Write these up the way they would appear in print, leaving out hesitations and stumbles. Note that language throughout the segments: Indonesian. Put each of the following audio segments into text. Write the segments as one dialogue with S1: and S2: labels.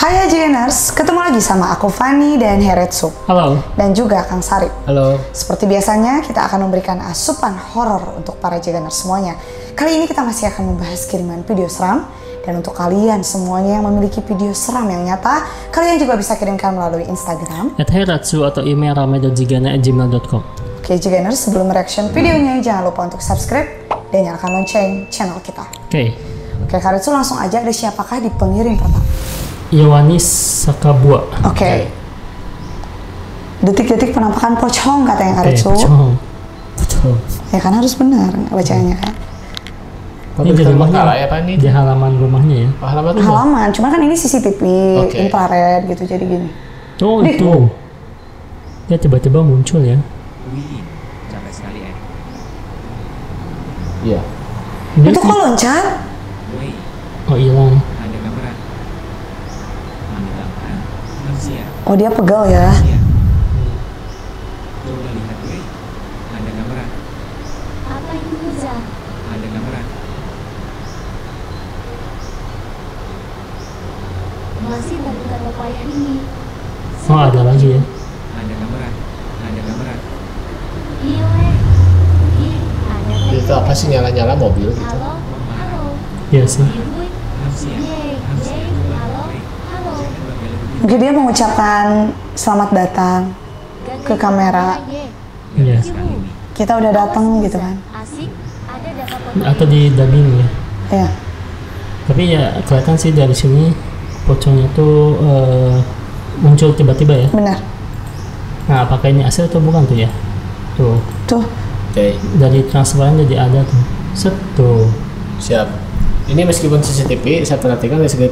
S1: Hai Ajeners, ketemu lagi sama aku Fani dan Heretsu.
S2: Halo.
S1: Dan juga Kang Sarip.
S2: Halo.
S1: Seperti biasanya, kita akan memberikan asupan horor untuk para Ajeners semuanya. Kali ini kita masih akan membahas kiriman video seram. Dan untuk kalian semuanya yang memiliki video seram yang nyata, kalian juga bisa kirimkan melalui Instagram
S2: @heretsu atau email rame.jigana@gmail.com.
S1: Oke Ajeners, sebelum mereaction videonya, jangan lupa untuk subscribe dan nyalakan lonceng channel kita.
S2: Oke.
S1: Oke, Karetsu langsung aja, ada siapakah di pengirim pertama?
S2: Yohanis Sakabua.
S1: Oke. Detik-detik penampakan pocong katanya Karetsu.
S2: Pocong.
S1: Ya kan harus benar bacanya kan.
S2: Ini di rumahnya ya, Pak, nih? Di halaman rumahnya ya.
S1: Halaman, cuma kan ini CCTV, infrared gitu, jadi gini.
S2: Oh itu. Ya tiba-tiba muncul ya.
S3: Wih, capek sekali ya.
S2: Iya.
S1: Itu kok loncat?
S3: Woi,
S2: Oh hilang.
S3: ada kamera. Menghilangkan manusia.
S1: Oh dia pegal ya.
S3: Iya. Tuh udah lihat, woi. Ada kamera.
S4: Apa itu Riza?
S3: Ada kamera.
S4: Masih melakukan upaya ini.
S2: Oh ada lagi ya.
S3: Ada kamera. Ada kamera.
S4: Iya weh. Ih, ada teh.
S5: Itu apa sih nyala-nyala mobil gitu?
S4: Halo, halo.
S2: Iya sih.
S4: Ibu,
S3: Manusia.
S4: Yeay,
S3: Manusia
S4: yeay,
S3: juga.
S4: halo,
S3: Woi,
S4: halo.
S3: jangan berbalik begitu.
S1: Mungkin dia mengucapkan selamat datang. Ke kamera.
S2: Iya.
S3: Sekali ini.
S1: Kita udah datang gitu kan.
S4: Asik, ada dapat foto.
S2: Atau di dubbing ya.
S1: Ya.
S2: Tapi ya kelihatan sih dari sini pocongnya tuh muncul tiba-tiba ya.
S1: Benar.
S2: Nah apakah ini asli atau bukan tuh ya? Tuh.
S1: Tuh.
S5: Oke,
S2: Dari transparan jadi ada tuh. Set tuh.
S5: siap. Ini meskipun CCTV, saya perhatikan dari segi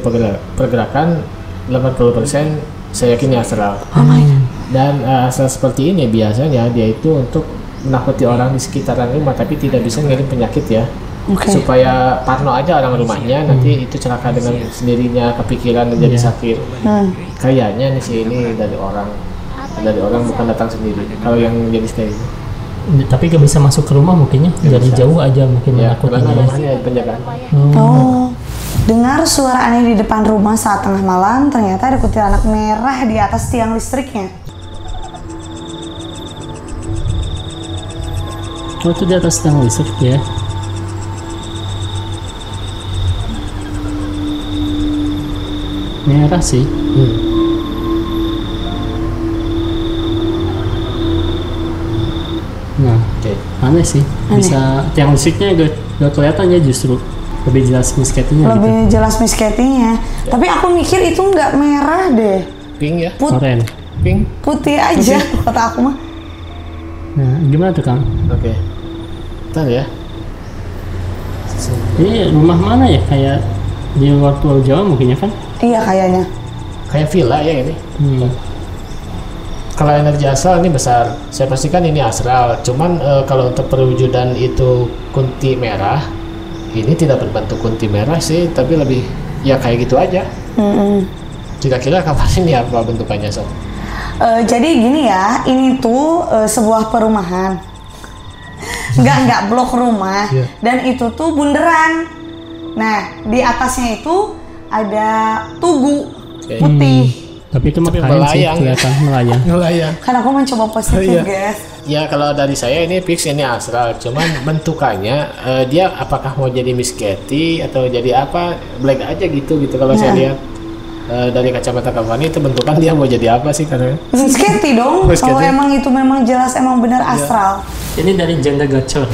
S5: pergerakan 80% saya yakin ini astral.
S1: Oh my god.
S5: Dan astral seperti ini biasanya dia itu untuk menakuti orang di sekitaran rumah, tapi tidak bisa ngirim penyakit ya.
S1: Oke.
S5: Supaya parno aja orang rumahnya, nanti itu celaka dengan sendirinya, kepikiran dan jadi
S2: Iya.
S5: sakit.
S1: Hmm.
S5: Kayaknya nih sih ini dari orang bukan datang sendiri. Kalau yang jenis kayak ini,
S2: Tapi gak bisa masuk ke rumah mungkinnya.
S5: Gak
S2: Dari
S5: bisa.
S2: jauh aja mungkin
S5: ya
S2: menakutinya
S5: karena
S2: ya.
S5: rumahnya ada penjagaan.
S1: Oh. Dengar suara aneh di depan rumah saat tengah malam, ternyata ada kuntilanak merah di atas tiang listriknya.
S2: Oh itu di atas tiang listrik ya. Merah sih. Nah,
S5: Oke.
S2: aneh sih. Bisa tiang listriknya gak kelihatan ya, justru lebih jelas misketinya gitu.
S1: Lebih jelas misketinya. Tapi aku mikir itu nggak merah deh.
S5: Pink ya,
S2: Oren.
S5: pink.
S1: Putih aja kata aku mah.
S2: Nah, gimana tuh Kang?
S5: Oke. Bentar ya.
S2: Ini rumah mana ya? Kayak di luar Pulau Jawa mungkin ya kan?
S1: Iya kayaknya.
S5: Kayak villa ya ini. Kalau energi astral ini besar. Saya pastikan ini astral. Cuman kalau untuk perwujudan itu kunti merah, ini tidak berbentuk kunti merah sih, tapi lebih ya kayak gitu aja. Kira-kira kapan ini apa bentukannya, Sob?
S1: Jadi gini ya, ini tuh sebuah perumahan. Nggak blok rumah.
S5: Iya.
S1: Dan itu tuh bunderan. Nah, di atasnya itu ada tugu putih.
S2: Tapi itu
S5: Tapi
S2: mah keren sih,
S5: melayang.
S2: kelihatan melayang.
S5: Ngelayang.
S1: Kan aku mencoba positif
S5: Iya.
S1: guys.
S5: Ya kalau dari saya ini fix ini astral. Cuman bentukannya dia apakah mau jadi misketi atau jadi apa, black aja gitu kalau saya lihat. Dari kacamata Kavani itu bentukan dia mau jadi apa sih karena
S1: Sketi dong.
S5: Sketi.
S1: Kalau emang itu memang jelas emang benar astral.
S2: Ini dari janda gacor.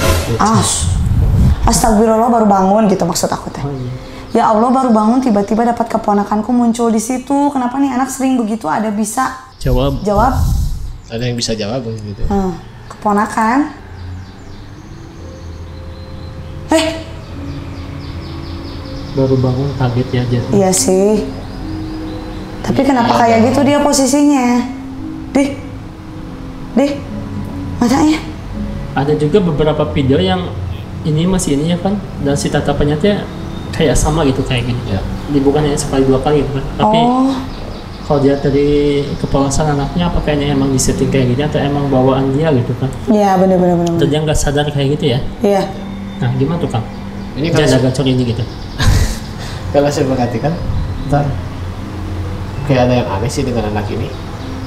S1: Astagfirullah baru bangun gitu maksud aku teh.
S2: Oh, iya.
S1: Ya Allah baru bangun tiba-tiba dapat keponakanku muncul di situ. Kenapa nih anak sering begitu? Ada bisa
S2: Jawab.
S1: jawab?
S5: ada yang bisa jawab gitu.
S1: Keponakan.
S2: Baru bangun kaget ya jadi.
S1: Iya sih. Tapi kenapa kayak gitu dia posisinya? Deh, matanya.
S2: Ada juga beberapa video yang ini masih ini ya kan, dan si tatapannya tuh kayak sama gitu kayak gini.
S5: Ya.
S2: Bukannya sekali dua kali gitu kan. Tapi kalau dia dari kepolosan anaknya, apakah ini emang disetting kayak gini atau emang bawaan dia gitu kan?
S1: Iya bener.
S2: Atau dia nggak sadar kayak gitu ya?
S1: Iya.
S2: Nah gimana tuh Kang?
S5: Ini kalau
S2: Janda gacor ini gitu.
S5: kalau saya perhatikan, bentar. kayak ada yang aneh sih dengan anak ini.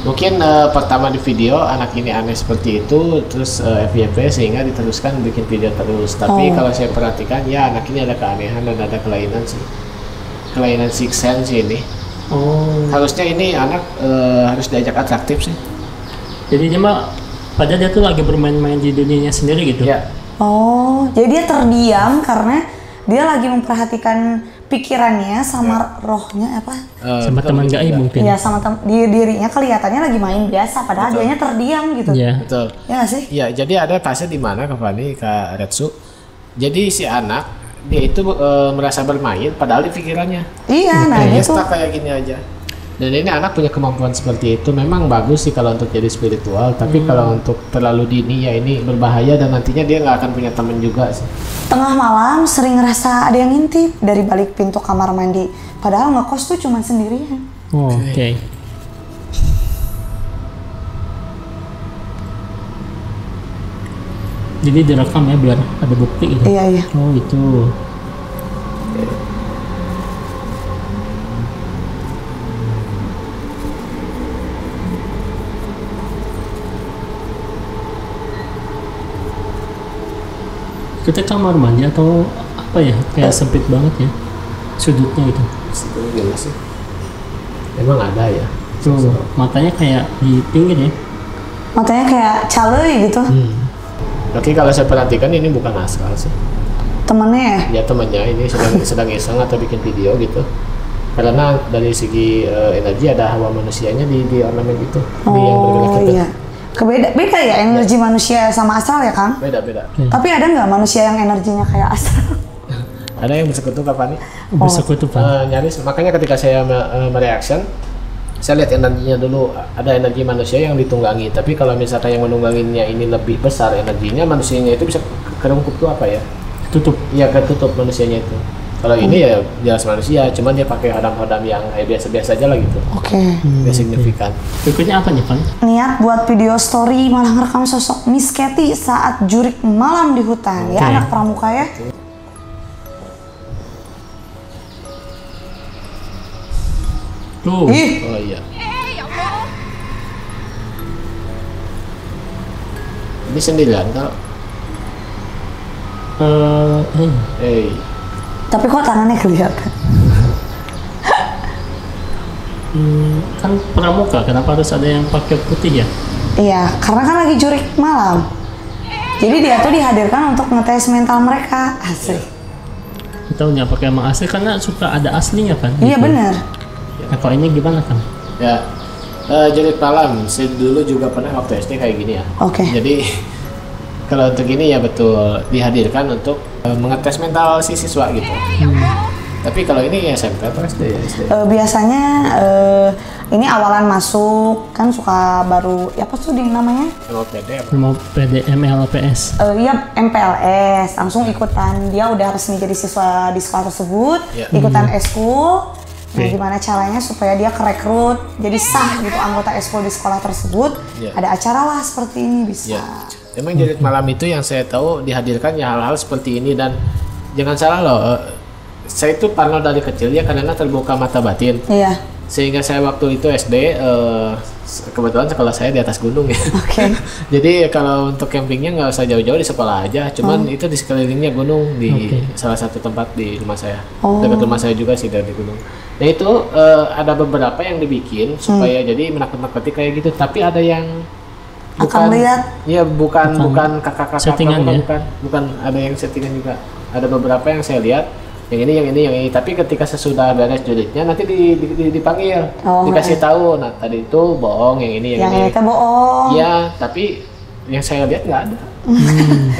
S5: Mungkin pertama di video anak ini aneh seperti itu, terus FYP sehingga diteruskan bikin video terus. Tapi kalau saya perhatikan ya anak ini ada keanehan dan ada kelainan sih, kelainan sixth sense ini. Harusnya ini anak harus diajak atraktif sih.
S2: Jadi dia mah padahal dia tuh lagi bermain-main di dunianya sendiri gitu.
S5: Ya.
S1: Oh, jadi dia terdiam karena dia lagi memperhatikan pikirannya sama rohnya apa?
S2: Sama teman gaib mungkin.
S1: Iya, sama dirinya kelihatannya lagi main biasa, padahal dianya terdiam gitu.
S2: Iya.
S5: Betul.
S1: Ya nggak sih?
S5: Ya, jadi ada fase di mana Kak Fani, Kak Retsu. Jadi si anak dia itu merasa bermain padahal di pikirannya.
S1: Iya, nah
S5: Kayaknya
S1: gitu.
S5: stuck kayak gini aja. Dan ini anak punya kemampuan seperti itu. Memang bagus sih kalau untuk jadi spiritual, tapi kalau untuk terlalu dini ya ini berbahaya dan nantinya dia nggak akan punya teman juga sih.
S1: Tengah malam sering ngerasa ada yang ngintip dari balik pintu kamar mandi. Padahal ngekos tuh cuma sendirian.
S2: Oke. Jadi direkam ya biar ada bukti gitu.
S1: Iya, iya.
S2: Oh itu. Kita kamar mandi atau apa ya? Kayak sempit banget ya sudutnya gitu.
S5: Itu gimana sih? Emang ada ya?
S2: Tuh matanya kayak di pinggir ya.
S1: Matanya kayak calei gitu.
S5: Oke, kalau saya perhatikan ini bukan asal sih.
S1: Temennya ya?
S5: Ya temannya ini sedang iseng atau bikin video gitu. Karena dari segi energi ada hawa manusianya di ornamen itu. Di yang bergerak
S1: Oh
S5: itu.
S1: iya. Beda ya energi manusia sama astral ya, Kang?
S5: Beda.
S1: Tapi ada nggak manusia yang energinya kayak astral?
S5: Ada yang bersekutu kapan nih?
S2: Bersekutu Pak.
S5: Nyaris. Makanya ketika saya mereaction, saya lihat energinya dulu. Ada energi manusia yang ditunggangi. Tapi kalau misalkan yang menungganginya ini lebih besar energinya, manusianya itu bisa kerungkup tuh apa ya?
S2: Tutup.
S5: Iya, ketutup manusianya itu. Kalau ini ya jelas manusia, cuman dia pakai hodam-hodam yang biasa-biasa aja lah gitu.
S1: Oke.
S5: Nggak signifikan.
S2: Berikutnya apa nih Pak?
S1: Niat buat video story malah ngerekam sosok Miss Katy saat jurik malam di hutan. Ya
S2: Oke.
S1: anak pramuka ya.
S2: Tuh.
S1: Ih,
S5: Oh iya. Ini sendirian kalau
S1: tapi kok tangannya kelihatan?
S2: Kan pramuka, kenapa harus ada yang pakai putih ya?
S1: Iya, karena kan lagi jurik malam. Jadi dia tuh dihadirkan untuk ngetes mental mereka. Asli.
S2: Kita udah pakai emang asli karena suka ada aslinya kan?
S1: Iya
S2: gitu.
S1: bener.
S2: Nah kalau ini gimana kan?
S5: ya jadi malam. Saya dulu juga pernah waktu SD kayak gini ya.
S1: Oke.
S5: Jadi kalau untuk ini ya betul dihadirkan untuk mengetes mental si siswa gitu. Tapi kalau ini ya SMP atau SD ya? SD.
S1: Biasanya ini awalan masuk kan suka baru apa tuh di namanya?
S5: MOPD apa?
S2: Mau PDMLPS.
S1: Iya MPLS langsung ikutan, dia udah resmi jadi siswa di sekolah tersebut,
S5: Ya.
S1: ikutan eskul. Nah,
S2: Oke.
S1: gimana caranya supaya dia kerekrut jadi sah gitu anggota eskul di sekolah tersebut?
S5: Ya.
S1: Ada acara lah seperti ini bisa.
S5: Ya. Emang jadi malam itu yang saya tahu dihadirkan ya hal-hal seperti ini dan jangan salah loh. Saya itu parno dari kecil ya karena terbuka mata batin.
S1: Iya.
S5: Sehingga saya waktu itu SD kebetulan sekolah saya di atas gunung ya.
S1: Oke.
S5: Jadi kalau untuk campingnya nggak usah jauh-jauh di sekolah aja, cuman itu di sekelilingnya gunung di
S2: Oke.
S5: salah satu tempat di rumah saya.
S1: Oh.
S5: Dekat rumah saya juga sih dari gunung. Nah itu ada beberapa yang dibikin supaya jadi menakut-nakuti kayak gitu, tapi ada yang
S1: Akan lihat.
S5: Iya bukan kakak-kakak
S2: Settingan ya?
S5: bukan ada yang settingan juga. Ada beberapa yang saya lihat yang ini. Tapi ketika sesudah beres judiknya nanti dipanggil,
S1: Oh,
S5: dikasih tahu. Nah tadi itu bohong, yang ini
S1: Yang ini teh bohong.
S5: Iya, tapi yang saya lihat nggak ada.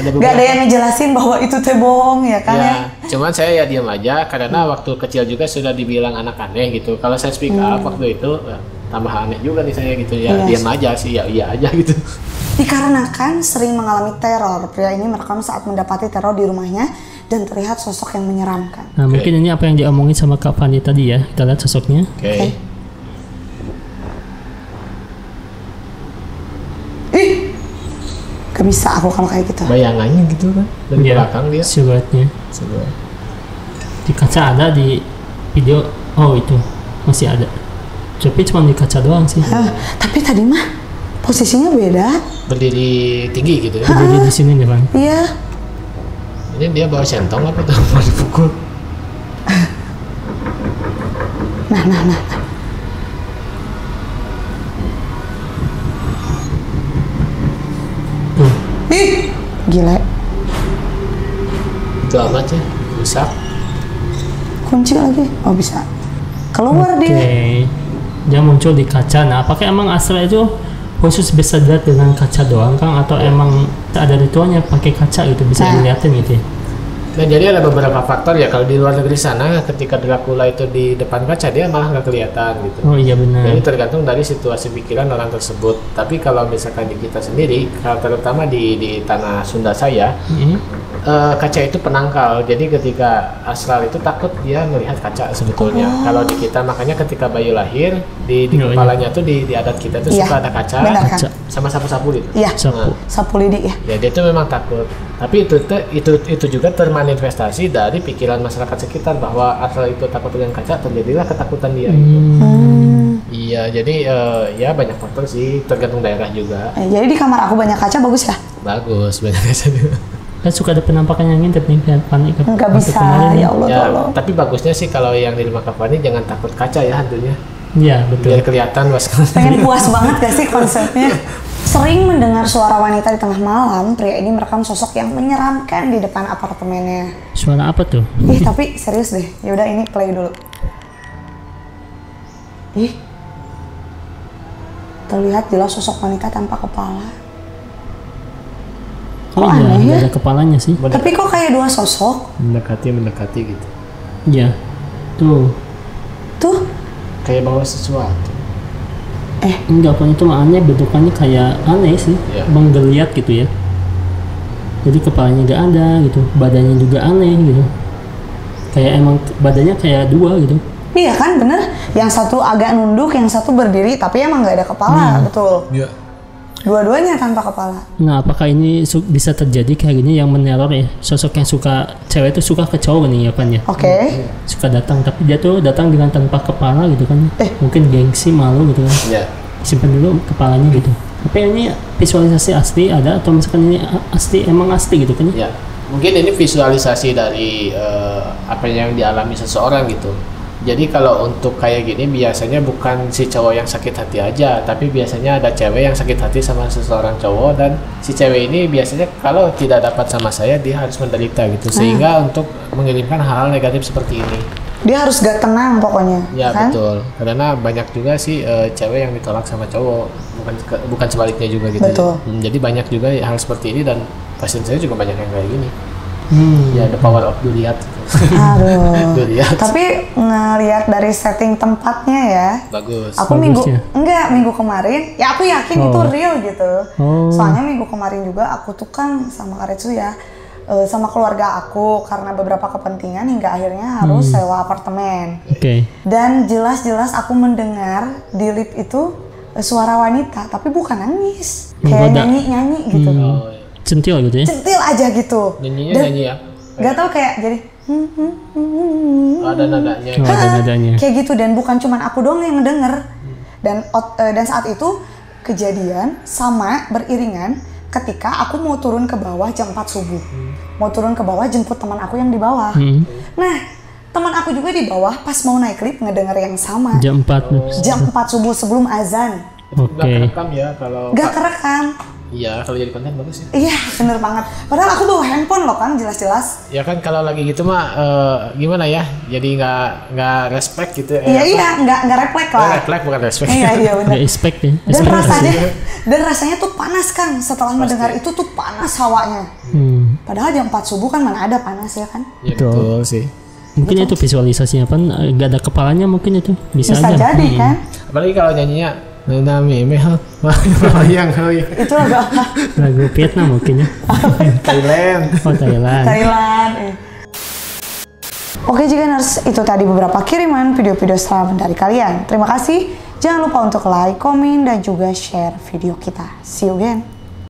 S5: Ada
S1: Gak ada yang ngejelasin bahwa itu teh bohong ya kan ya?
S5: Ya, cuman saya ya diam aja karena waktu kecil juga sudah dibilang anak aneh gitu. Kalau saya speak up waktu itu tambah aneh juga nih saya gitu ya.
S1: Iya.
S5: Diam aja sih, ya iya aja gitu.
S1: Dikarenakan sering mengalami teror, pria ini merekam saat mendapati teror di rumahnya dan terlihat sosok yang menyeramkan.
S2: Nah mungkin ini apa yang diomongin sama Kak Fani tadi ya, kita lihat sosoknya.
S5: Oke.
S1: Ih, gak bisa aku kalau kayak gitu.
S5: Bayangannya gitu kan dari
S2: Iya,
S5: belakang dia.
S2: siluetnya.
S5: Sebelah.
S2: Di kaca ada, di video, oh itu masih ada. Tapi cuma di kaca doang sih.
S1: Tapi tadi mah posisinya beda.
S5: Berdiri tinggi gitu ya.
S2: Jadi di sini nih Bang.
S1: Iya.
S5: Ini dia bawa sentong apa tuh mau dipukul?
S1: Nah. Ih, gila.
S5: Itu amat ya, rusak.
S1: Kunci lagi. Oh bisa. Keluar
S2: Oke.
S1: dia.
S2: Dia muncul di kaca. Nah, apakah emang Astra itu khusus bisa dilihat dengan kaca doang Kang atau emang ada ritualnya pakai kaca gitu bisa
S1: Nah.
S2: dilihatin gitu ya?
S5: Nah jadi ada beberapa faktor ya, kalau di luar negeri sana ketika Dracula itu di depan kaca dia malah nggak kelihatan gitu.
S2: Oh iya benar.
S5: Jadi tergantung dari situasi pikiran orang tersebut. Tapi kalau misalkan di kita sendiri, terutama di tanah Sunda saya, kaca itu penangkal. Jadi ketika astral itu takut dia melihat kaca sebetulnya. Kalau di kita makanya ketika bayi lahir di
S2: Oh,
S5: kepalanya tuh di adat kita tuh
S1: Iya,
S5: suka ada kaca
S1: benar kan?
S2: Kaca.
S5: sama sapu-sapu gitu.
S1: Iya.
S2: Sapu.
S1: Sapu lidi ya.
S5: Ya dia itu memang takut. Tapi itu juga termanifestasi dari pikiran masyarakat sekitar bahwa astral itu takut dengan kaca, terjadilah ketakutan dia. Iya, jadi ya banyak faktor sih, tergantung daerah juga.
S1: Jadi di kamar aku banyak kaca bagus ya?
S5: Bagus, banyak kaca juga.
S2: Kan suka ada penampakan yang ngintip nih kayak panik.
S1: Enggak
S2: waktu
S1: bisa,
S2: kemarin.
S1: ya Allah
S5: Ya,
S1: tolong.
S5: tapi bagusnya sih kalau yang di rumah Kavani jangan takut kaca ya hantunya.
S2: Iya betul.
S5: Biar kelihatan pas
S1: Pengen puas banget gak sih konsepnya? Sering mendengar suara wanita di tengah malam, pria ini merekam sosok yang menyeramkan di depan apartemennya.
S2: Suara apa tuh?
S1: Ih, tapi serius deh. Yaudah ini play dulu. Ih. Terlihat jelas sosok wanita tanpa kepala.
S2: Oh
S1: Kok
S2: iya,
S1: aneh ya?
S2: nggak ada kepalanya sih.
S1: Tapi kok kayak dua sosok?
S5: mendekati gitu.
S2: Iya. Tuh.
S1: Tuh.
S5: Kayak bawa sesuatu.
S2: Enggak, pokoknya itu mah aneh, bentukannya kayak aneh sih.
S5: Iya.
S2: Menggeliat gitu ya. Jadi kepalanya nggak ada gitu, badannya juga aneh gitu. Kayak emang badannya kayak dua gitu.
S1: Iya kan bener. Yang satu agak nunduk, yang satu berdiri, tapi emang nggak ada kepala, betul.
S5: Iya.
S1: Dua-duanya tanpa kepala.
S2: Nah, apakah ini bisa terjadi kayak gini yang meneror ya? Sosok yang suka, cewek itu suka ke cowok nih ya kan ya?
S1: Oke.
S2: Suka datang, tapi dia tuh datang dengan tanpa kepala gitu kan? Mungkin gengsi, malu gitu kan?
S5: Iya.
S2: Simpan dulu kepalanya gitu. Tapi ini visualisasi asli ada atau misalkan ini asli, emang asli gitu kan?
S5: Ya, mungkin ini visualisasi dari apa yang dialami seseorang gitu. Jadi kalau untuk kayak gini biasanya bukan si cowok yang sakit hati aja, tapi biasanya ada cewek yang sakit hati sama seseorang cowok, dan si cewek ini biasanya kalau tidak dapat sama saya dia harus menderita gitu, sehingga untuk mengirimkan hal-hal negatif seperti ini.
S1: Dia harus gak tenang pokoknya.
S5: Ya
S1: kan?
S5: betul, karena banyak juga sih cewek yang ditolak sama cowok, bukan sebaliknya juga gitu.
S1: Betul.
S5: Jadi banyak juga hal seperti ini, dan pasien saya juga banyak yang kayak gini. Ya, the power of Duriat.
S1: Aduh.
S5: Duriat.
S1: Tapi ngelihat dari setting tempatnya ya.
S5: Bagus.
S1: Aku
S2: Bagus ya?
S1: minggu kemarin, ya aku yakin itu real gitu.
S2: Oh.
S1: Soalnya minggu kemarin juga aku tuh kan sama Karetsu ya, sama keluarga aku karena beberapa kepentingan hingga akhirnya harus sewa apartemen.
S2: Oke.
S1: Dan jelas-jelas aku mendengar di lift itu suara wanita, tapi bukan nangis, kayak
S2: Nggak ada.
S1: nyanyi-nyanyi gitu.
S5: Oh, iya.
S2: Centil gitu ya?
S1: Centil aja gitu.
S5: Nyanyinya
S1: Dan
S5: nyanyi ya?
S1: Gak tau kayak jadi
S5: Ada nadanya.
S2: Oh, ada nadanya.
S1: kayak gitu, dan bukan cuman aku doang yang ngedenger. Dan saat itu kejadian sama beriringan ketika aku mau turun ke bawah jam 4 subuh. Mau turun ke bawah jemput teman aku yang di bawah. Nah, teman aku juga di bawah pas mau naik lift ngedenger yang sama.
S2: Jam 4.
S1: Jam 4 subuh sebelum azan.
S5: Nggak
S2: Oke.
S5: kerekam ya kalau.
S1: Gak kerekam.
S5: Iya, kalau jadi konten bagus ya.
S1: Iya, bener banget. Padahal aku bawa handphone loh kan, jelas-jelas.
S5: Ya kan kalau lagi gitu mah gimana ya? Jadi nggak respect gitu.
S1: Iya, nggak refleks lah.
S5: Reflek bukan respect.
S1: Iya benar.
S2: Ya, expect ya.
S1: Dan rasanya tuh panas kan, setelah mendengar itu tuh panas hawanya. Padahal jam 4 subuh kan mana ada panas ya kan?
S5: Ya, betul sih.
S2: Mungkin itu visualisasinya kan nggak ada kepalanya mungkin itu bisa aja.
S1: jadi kan?
S5: Apalagi kalau nyanyinya Nami Mehal, yang
S1: Itu lagu apa?
S2: Lagu Vietnam mungkin ya.
S5: Thailand.
S2: Oh Thailand.
S1: Thailand. Oke Jiganers, itu tadi beberapa kiriman video-video seram dari kalian. Terima kasih. Jangan lupa untuk like, komen, dan juga share video kita. See you again.